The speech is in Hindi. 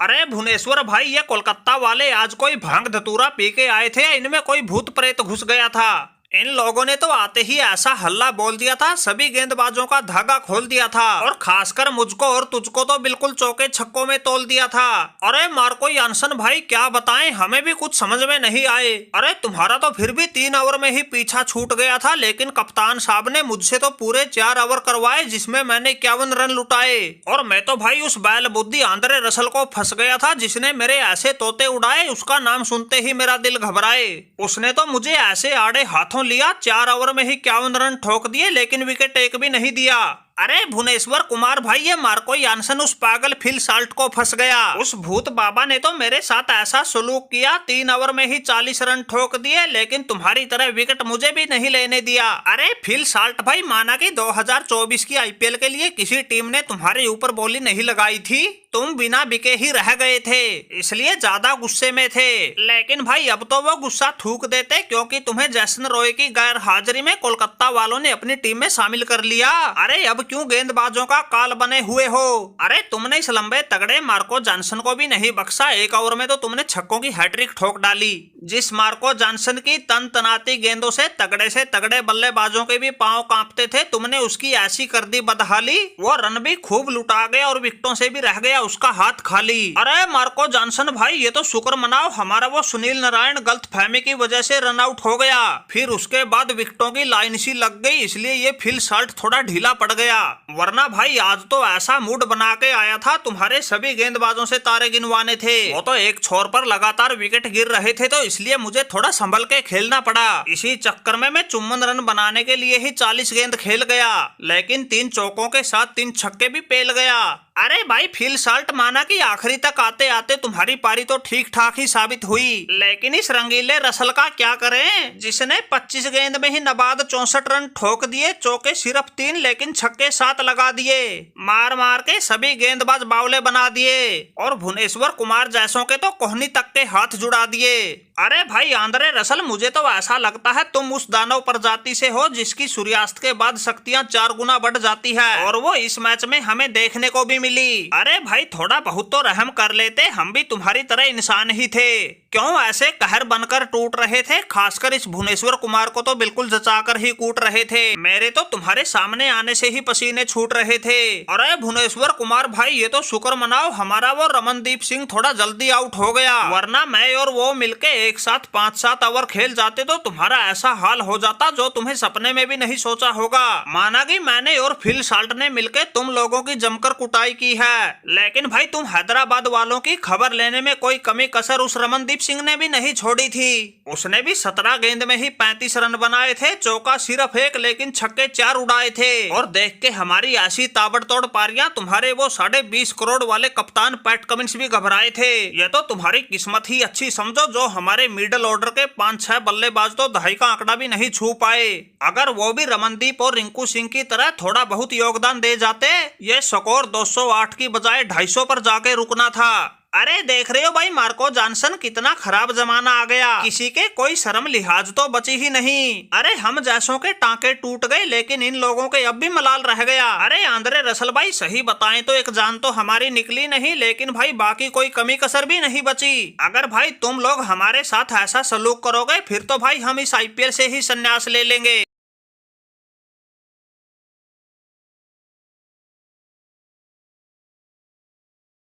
अरे भुवनेश्वर भाई, ये कोलकाता वाले आज कोई भांग धतूरा पी के आए थे। इनमें कोई भूत प्रेत घुस गया था। इन लोगों ने तो आते ही ऐसा हल्ला बोल दिया था, सभी गेंदबाजों का धागा खोल दिया था और खासकर मुझको और तुझको तो बिल्कुल चौके छक्कों में तोल दिया था। अरे मार्को यानसन भाई, क्या बताएं, हमें भी कुछ समझ में नहीं आए। अरे तुम्हारा तो फिर भी 3 ओवर में ही पीछा छूट गया था, लेकिन कप्तान साहब ने मुझसे तो पूरे 4 ओवर करवाए, जिसमें मैंने 51 रन लुटाए। और मैं तो भाई उस बैल बुद्धि आंद्रे रसल को फंस गया था, जिसने मेरे ऐसे तोते उड़ाए, उसका नाम सुनते ही मेरा दिल घबराए। उसने तो मुझे ऐसे आड़े हाथों लिया, 4 ओवर में ही 51 रन ठोक दिए, लेकिन विकेट एक भी नहीं दिया। अरे भुवनेश्वर कुमार भाई, ये मार्को यानसन उस पागल फिल साल्ट को फंस गया। उस भूत बाबा ने तो मेरे साथ ऐसा सलूक किया, 3 ओवर में ही 40 रन ठोक दिए, लेकिन तुम्हारी तरह विकेट मुझे भी नहीं लेने दिया। अरे फिल साल्ट भाई, माना कि 2024 की आईपीएल के लिए किसी टीम ने तुम्हारे ऊपर बोली नहीं लगाई थी, तुम बिना बिके ही रह गए थे, इसलिए ज्यादा गुस्से में थे। लेकिन भाई अब तो वो गुस्सा थूक देते, क्योंकि तुम्हें जैसन रॉय की गैर हाजिरी में कोलकाता वालों ने अपनी टीम में शामिल कर लिया। अरे अब क्यों गेंदबाजों का काल बने हुए हो? अरे तुमने इस लंबे तगड़े मार्को जॉनसन को भी नहीं बख्शा। 1 ओवर में तो तुमने छक्कों की हैट्रिक ठोक डाली। जिस मार्को जॉनसन की तन तनाती गेंदों से तगड़े बल्लेबाजों के भी पांव कांपते थे, तुमने उसकी ऐसी कर दी बदहाली। वो रन भी खूब लुटा गया और विकेटों से भी रह गया उसका हाथ खाली। अरे मार्को जॉनसन भाई, ये तो शुक्र मनाओ हमारा वो सुनील नारायण गलतफहमी की वजह से रन आउट हो गया, फिर उसके बाद विकेटों की लाइन सी लग गई, इसलिए ये फिल साल्ट थोड़ा ढीला पड़ गया। वरना भाई आज तो ऐसा मूड बना के आया था, तुम्हारे सभी गेंदबाजों से तारे गिनवाने थे। वो तो एक छोर पर लगातार विकेट गिर रहे थे, तो इसलिए मुझे थोड़ा संभल के खेलना पड़ा। इसी चक्कर में मैं चुम्बन रन बनाने के लिए ही 40 गेंद खेल गया, लेकिन 3 चौकों के साथ 3 छक्के भी पेल गया। अरे भाई फिल साल्ट, माना कि आखिरी तक आते आते तुम्हारी पारी तो ठीक ठाक ही साबित हुई, लेकिन इस रंगीले रसल का क्या करें, जिसने 25 गेंद में ही नबाद 64 रन ठोक दिए, चौके सिर्फ 3 लेकिन छक्के 7 लगा दिए, मार मार के सभी गेंदबाज बावले बना दिए और भुवनेश्वर कुमार जैसों के तो कोहनी तक के हाथ जुड़ा दिए। अरे भाई आंद्रे रसल, मुझे तो ऐसा लगता है तुम उस दानव प्रजाति से हो जिसकी सूर्यास्त के बाद शक्तियां 4 गुना बढ़ जाती है, और वो इस मैच में हमें देखने को भी मिली। अरे भाई थोड़ा बहुत तो रहम कर लेते, हम भी तुम्हारी तरह इंसान ही थे। क्यों ऐसे कहर बनकर टूट रहे थे? खासकर इस भुवनेश्वर कुमार को तो बिल्कुल जचाकर ही कूट रहे थे। मेरे तो तुम्हारे सामने आने से ही पसीने छूट रहे थे। अरे भुवनेश्वर कुमार भाई, ये तो शुक्र मनाओ हमारा वो रमनदीप सिंह थोड़ा जल्दी आउट हो गया, वरना मैं और वो मिलके एक साथ 5-7 ओवर खेल जाते तो तुम्हारा ऐसा हाल हो जाता जो तुम्हें सपने में भी नहीं सोचा होगा। माना कि मैंने और फिल साल्ट ने मिलके तुम लोगों की जमकर कुटाई की है, लेकिन भाई तुम हैदराबाद वालों की खबर लेने में कोई कमी कसर उस रमनदीप सिंह ने भी नहीं छोड़ी थी। उसने भी 17 गेंद में ही 35 रन बनाए थे, चौका सिर्फ 1 लेकिन छक्के 4 उड़ाए थे। और देख के हमारी ऐसी ताबड़तोड़ पारियां तुम्हारे वो 20.5 करोड़ वाले कप्तान पैट कमिंस भी घबराए थे। ये तो तुम्हारी किस्मत ही अच्छी समझो, जो हमारे मिडिल ऑर्डर के 5-6 बल्लेबाज तो 2.5 का आंकड़ा भी नहीं छू पाए। अगर वो भी रमनदीप और रिंकू सिंह की तरह थोड़ा बहुत योगदान दे जाते, ये स्कोर 208 की बजाय 250 पर जाके रुकना था। अरे देख रहे हो भाई मार्को जॉनसन, कितना खराब जमाना आ गया, किसी के कोई शर्म लिहाज तो बची ही नहीं। अरे हम जैसों के टांके टूट गए, लेकिन इन लोगों के अब भी मलाल रह गया। अरे आंद्रे रसल भाई, सही बताएं तो एक जान तो हमारी निकली नहीं, लेकिन भाई बाकी कोई कमी कसर भी नहीं बची। अगर भाई तुम लोग हमारे साथ ऐसा सलूक करोगे, फिर तो भाई हम इस आईपीएल से ही संन्यास ले लेंगे।